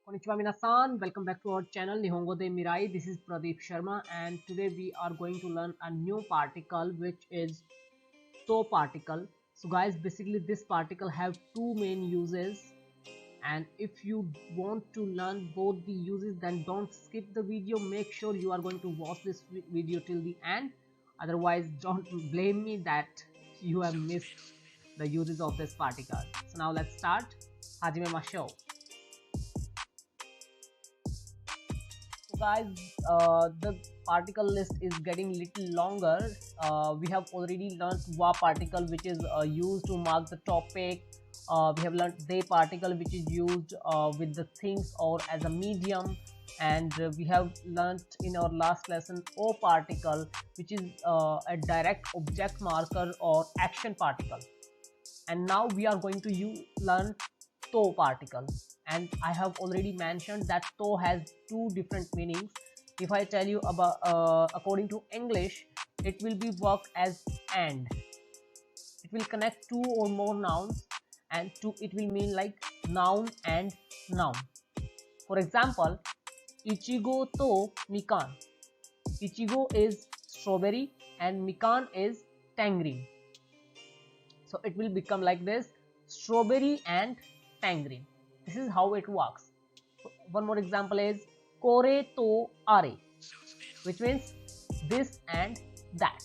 Konnichiwa minasan, welcome back to our channel Nihongo de Mirai. This is Pradeep Sharma and today we are going to learn a new particle which is to particle. So guys, basically this particle have two main uses, and if you want to learn both the uses then don't skip the video. Make sure you are going to watch this video till the end. Otherwise don't blame me that you have missed the uses of this particle. So now let's start. Hajime So guys, the particle list is getting little longer. We have already learned wa particle, which is used to mark the topic. We have learned they particle, which is used with the things or as a medium, and we have learned in our last lesson o particle, which is a direct object marker or action particle. And now we are going to learn to particle, and I have already mentioned that to has two different meanings. If I tell you about according to English, it will be work as and. It will connect two or more nouns, and two it will mean like noun and noun. For example, ichigo to mikan. Ichigo is strawberry and mikan is tangerine. So it will become like this: strawberry and tangerine. This is how it works. One more example is kore to are, which means this and that.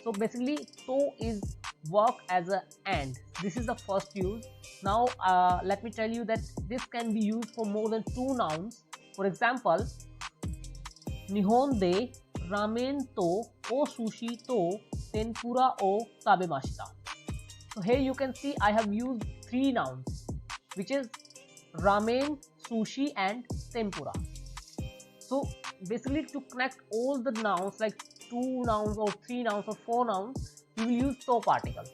So basically to is work as a and. This is the first use. Now let me tell you that this can be used for more than two nouns. For example, nihon de ramen to o sushi to tempura o tabemashita. So here you can see I have used three nouns, which is ramen, sushi and tempura. So basically to connect all the nouns, like two nouns or three nouns or four nouns, you will use to particle.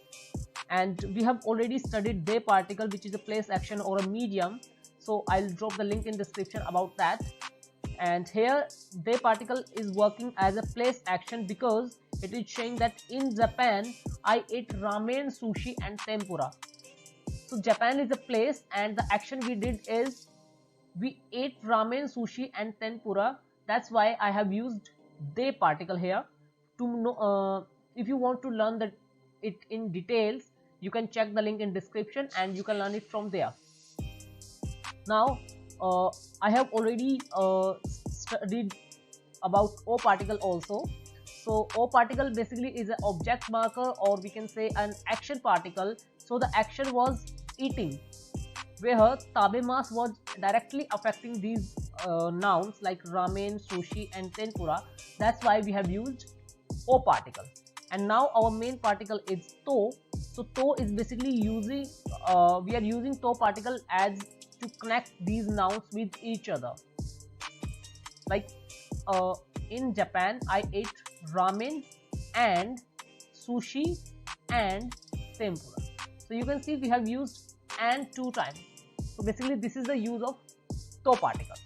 And we have already studied de particle, which is a place action or a medium. So I'll drop the link in description about that. And here de particle is working as a place action because it is saying that in Japan I ate ramen, sushi and tempura. So Japan is a place and the action we did is we ate ramen, sushi and tempura. That's why I have used de particle here. To know, if you want to learn it in details, you can check the link in description and you can learn it from there. Now I have already studied about O particle also. So O particle basically is an object marker, or we can say an action particle. So the action was eating, where tabemas was directly affecting these nouns like ramen, sushi and tempura. That's why we have used O particle. And now our main particle is to. So to is basically using we are using to particle as to connect these nouns with each other. Like in Japan I ate ramen and sushi and tempura. So you can see we have used and two times. So basically this is the use of to particle.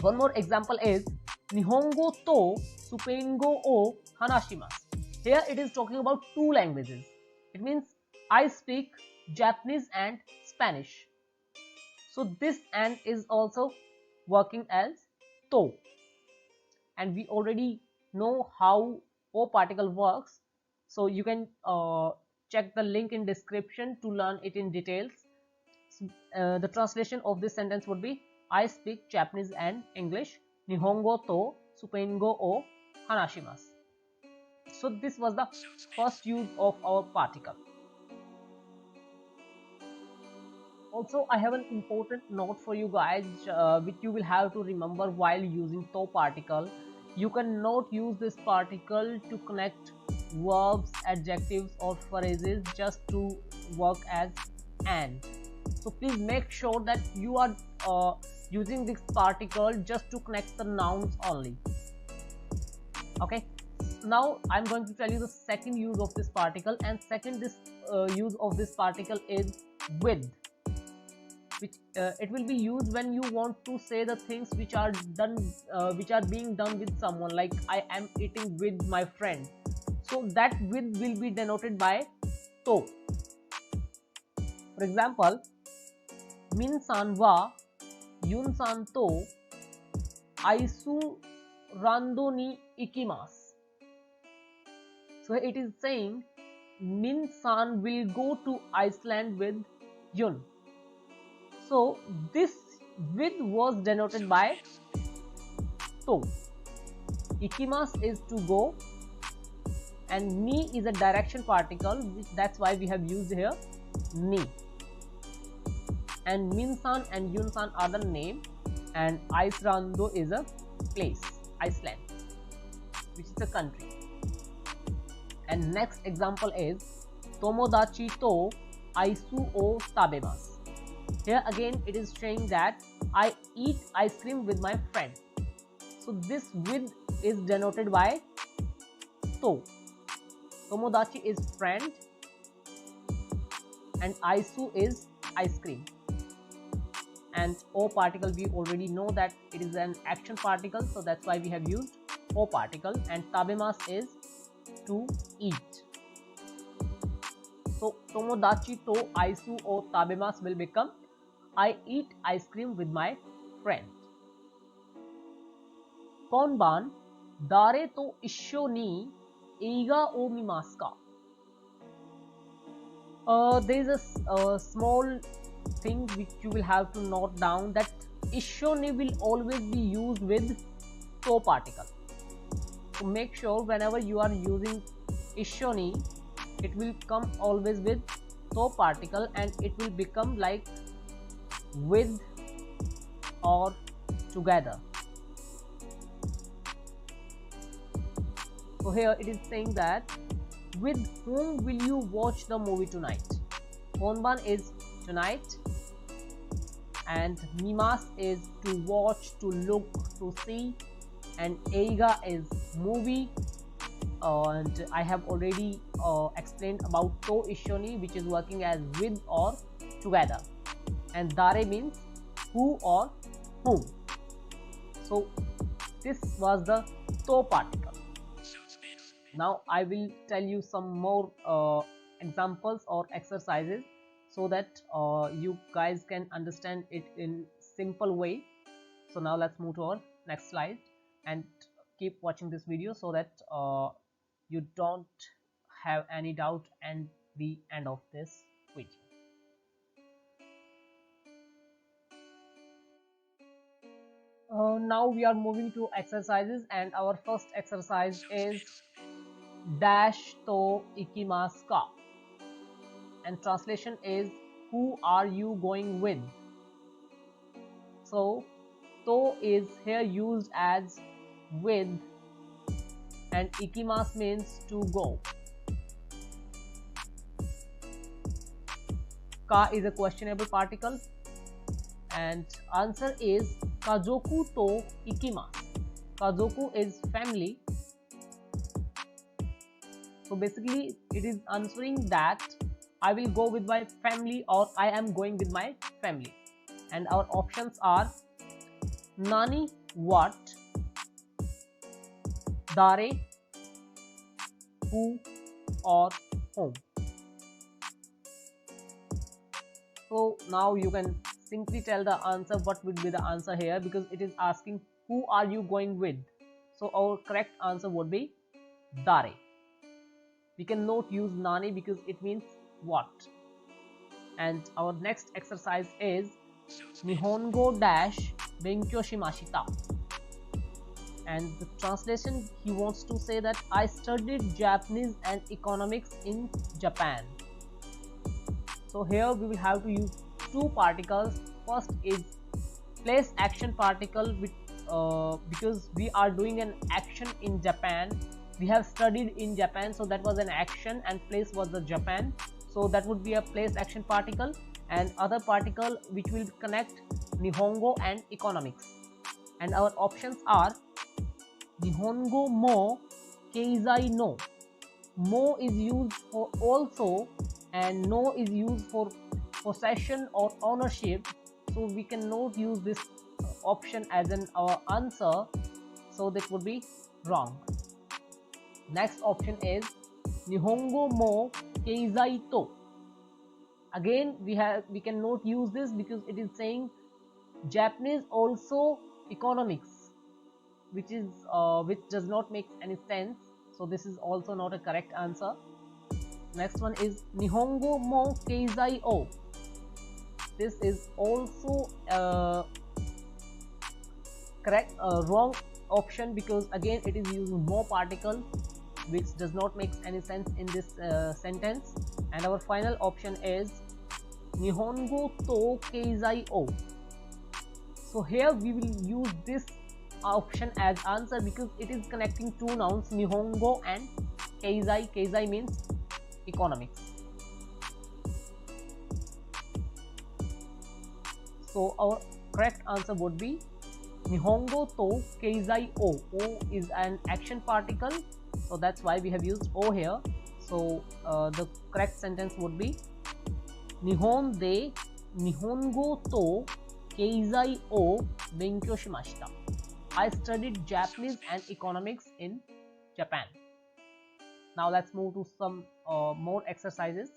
One more example is Nihongo to Supaingo o hanashimasu. Here it is talking about two languages. It means I speak Japanese and Spanish. So this and is also working as to. And we already know how O particle works. So you can check the link in description to learn it in details. The translation of this sentence would be I speak Japanese and English. Nihongo to Supaingo o hanashimasu. So this was the first use of our particle. Also, I have an important note for you guys, which you will have to remember while using to particle. You cannot use this particle to connect verbs, adjectives or phrases just to work as and. So please make sure that you are using this particle just to connect the nouns only. Okay, now I'm going to tell you the second use of this particle, and second use of this particle is with, which it will be used when you want to say the things which are done, which are being done with someone. Like I am eating with my friend. So that with will be denoted by to. For example, Min-san wa Yun-san to aisu rando ni ikimasu. So it is saying Min-san will go to Iceland with Yun. So this with was denoted by to. Ikimasu is to go, and ni is a direction particle, that's why we have used here ni. And Min-san and Yun-san are the name, and Iceland is a place, Iceland, which is a country. And next example is Tomodachi to aisu o tabemasu. Here again it is saying that I eat ice cream with my friend. So this with is denoted by to. Tomodachi is friend and aisu is ice cream. And o particle, we already know that it is an action particle, so that's why we have used o particle. And tabemasu is to eat. So Tomodachi to aisu o tabemasu will become I eat ice cream with my friend. Konban dare to issho ni eiga o mimasu ka? There is a small thing which you will have to note down, that issho ni will always be used with to particle. So make sure whenever you are using issho ni, it will come always with to particle, and it will become like with or together. So here it is saying that with whom will you watch the movie tonight? Konban is tonight, and mimasu is to watch, to look, to see, and eiga is movie. And I have already explained about to issho ni, which is working as with or together, and dare means who or whom. So this was the to particle. Now I will tell you some more examples or exercises, so that you guys can understand it in simple way. So now let's move to our next slide and keep watching this video, so that you don't have any doubt at the end of this video. Now we are moving to exercises, and our first exercise is dash to ikimasu ka, and translation is who are you going with? So to is here used as with, and ikimasu means to go. Ka is a questionable particle, and answer is kazoku to ikimasu. Kazoku is family. So basically it is answering that I will go with my family, or I am going with my family. And our options are nani, what, dare, who, or whom. So now you can simply tell the answer, what would be the answer here, because it is asking who are you going with. So our correct answer would be dare. We cannot use nani because it means what. And our next exercise is Nihongo dash Benkyou shimashita. And the translation, he wants to say that I studied Japanese and economics in Japan. So here we will have to use two particles. First is place action particle, with because we are doing an action in Japan. We have studied in Japan, so that was an action, and place was the Japan, so that would be a place action particle. And other particle which will connect Nihongo and economics. And our options are Nihongo mo keizai no. Mo is used for also, and no is used for possession or ownership, so we cannot use this option as our answer, so that would be wrong. Next option is Nihongo mo keizai to. Again we cannot use this because it is saying Japanese also economics, which does not make any sense. So this is also not a correct answer. Next one is Nihongo mo keizai o. This is also correct wrong option, because again it is using more particle, which does not make any sense in this sentence. And our final option is Nihongo to keizai o. So here we will use this option as answer because it is connecting two nouns, Nihongo and keizai. Keizai means economics. So our correct answer would be Nihongo to keizai o. O is an action particle, so that's why we have used o here. So the correct sentence would be Nihon de Nihongo to keizai o benkyou shimashita. I studied Japanese and economics in Japan. Now let's move to some more exercises.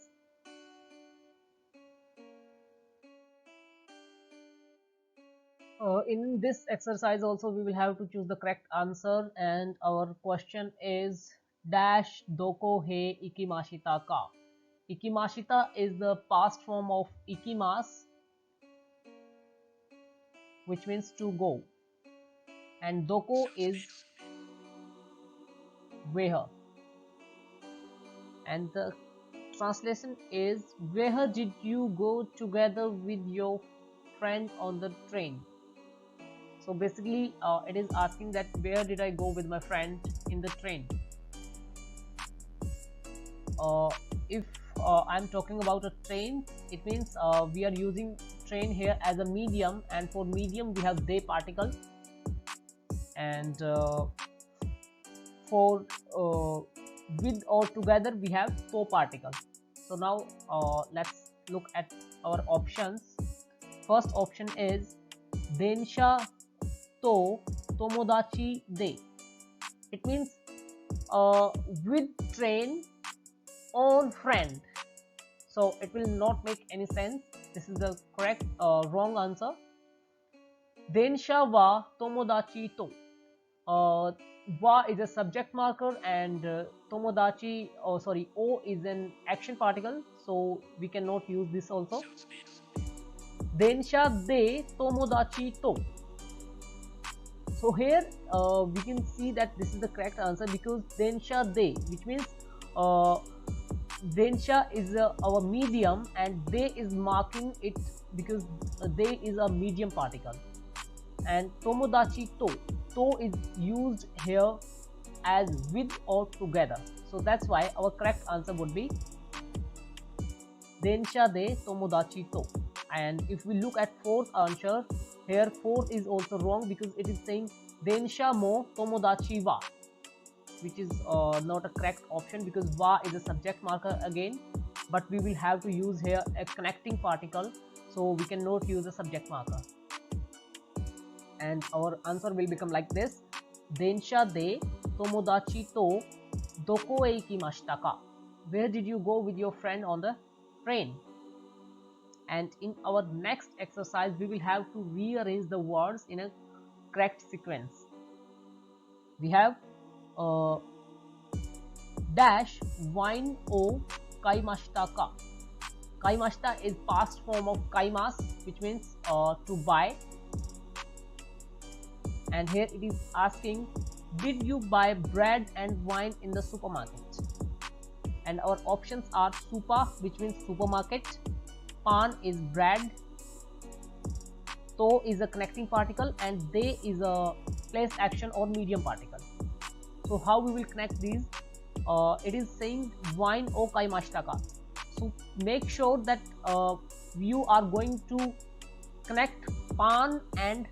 In this exercise also we will have to choose the correct answer, and our question is dash doko he ikimashita ka. Ikimashita is the past form of ikimas, which means to go, and doko is where, and the translation is where did you go together with your friend on the train. So basically it is asking that where did I go with my friend in the train. If I'm talking about a train, it means we are using train here as a medium, and for medium we have they particle, and for with or together we have to particle. So now let's look at our options. First option is densha to tomodachi de. It means with train on friend. So it will not make any sense. This is the correct wrong answer. Densha wa tomodachi to. Wa is a subject marker, and tomodachi, o is an action particle, so we cannot use this also. Densha de tomodachi to. So here we can see that this is the correct answer, because densha de, which means densha is our medium, and de is marking it because de is a medium particle, and tomodachi to is used here as with or together. So that's why our correct answer would be densha de tomodachi to. And if we look at fourth answer, here fourth is also wrong, because it is saying densha mo tomodachi wa, which is not a correct option, because wa is a subject marker again, but we will have to use here a connecting particle, so we cannot use a subject marker. And our answer will become like this: densha de tomodachi to doko e ikimashita ka. Where did you go with your friend on the train? And in our next exercise we will have to rearrange the words in a correct sequence. We have dash wine o kaimashita ka. Kaimashita is past form of kaimas, which means to buy, and here it is asking did you buy bread and wine in the supermarket. And our options are supa, which means supermarket, pan is bread, to is a connecting particle, and de is a place action or medium particle. So how we will connect these? It is saying wine o kaimashita ka. So make sure that you are going to connect pan and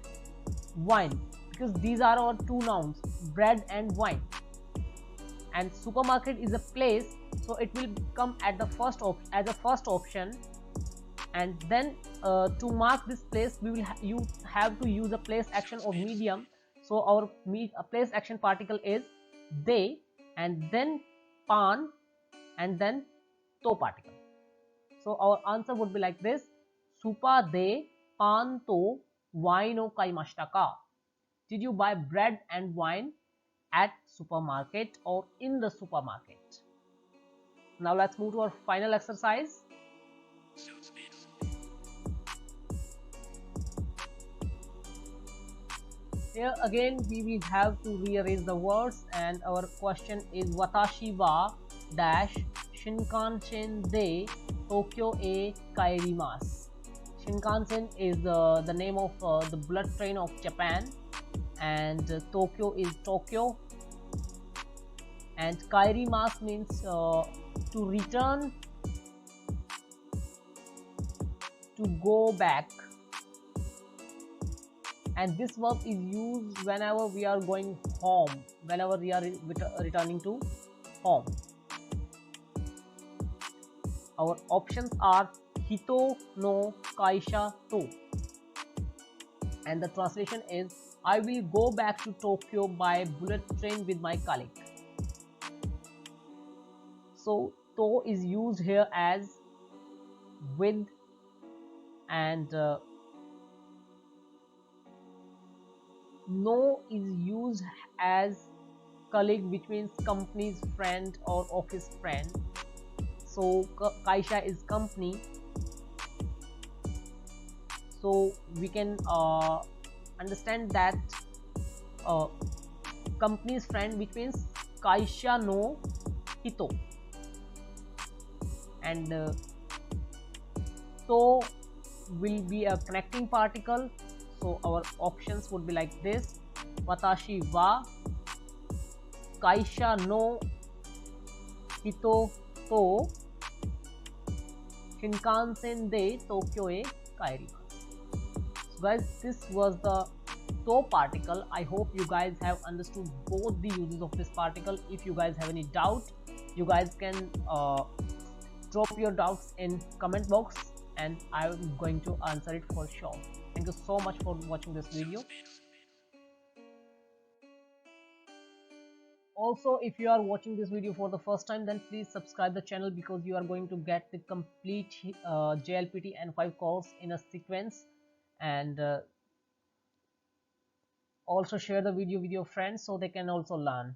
wine, because these are our two nouns, bread and wine, and supermarket is a place, so it will come at the as a first option. And then to mark this place we will you have to use a place action or medium. So our place action particle is de, and then pan, and then to particle. So our answer would be like this: supa de pan to Wine o kaimashita ka? Did you buy bread and wine at supermarket or in the supermarket? Now let's move to our final exercise. Here again we will have to rearrange the words, and our question is watashi wa dash Shinkansen de Tokyo e kaerimasu. Shinkansen is the name of the bullet train of Japan, and Tokyo is Tokyo, and kaerimasu means to return, to go back, and this verb is used whenever we are going home, whenever we are returning to home. Our options are hito no kaisha to, and the translation is I will go back to Tokyo by bullet train with my colleague. So to is used here as with, and no is used as colleague, which means company's friend or office friend. So kaisha is company, so we can understand that company's friend, which means kaisha no hito, and so will be a connecting particle. So our options would be like this: watashi wa kaisha no hito to Shinkansen de Tokyo e kaerimasu. So guys, this was the to particle. I hope you guys have understood both the uses of this particle. If you guys have any doubt, you guys can drop your doubts in comment box, and I'm going to answer it for sure. Thank you so much for watching this video. Also, if you are watching this video for the first time, then please subscribe the channel, because you are going to get the complete JLPT N5 course in a sequence, and also share the video with your friends so they can also learn.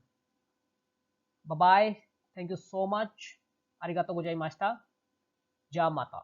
Bye bye. Thank you so much. Arigatou gozaimashita. Ja mata.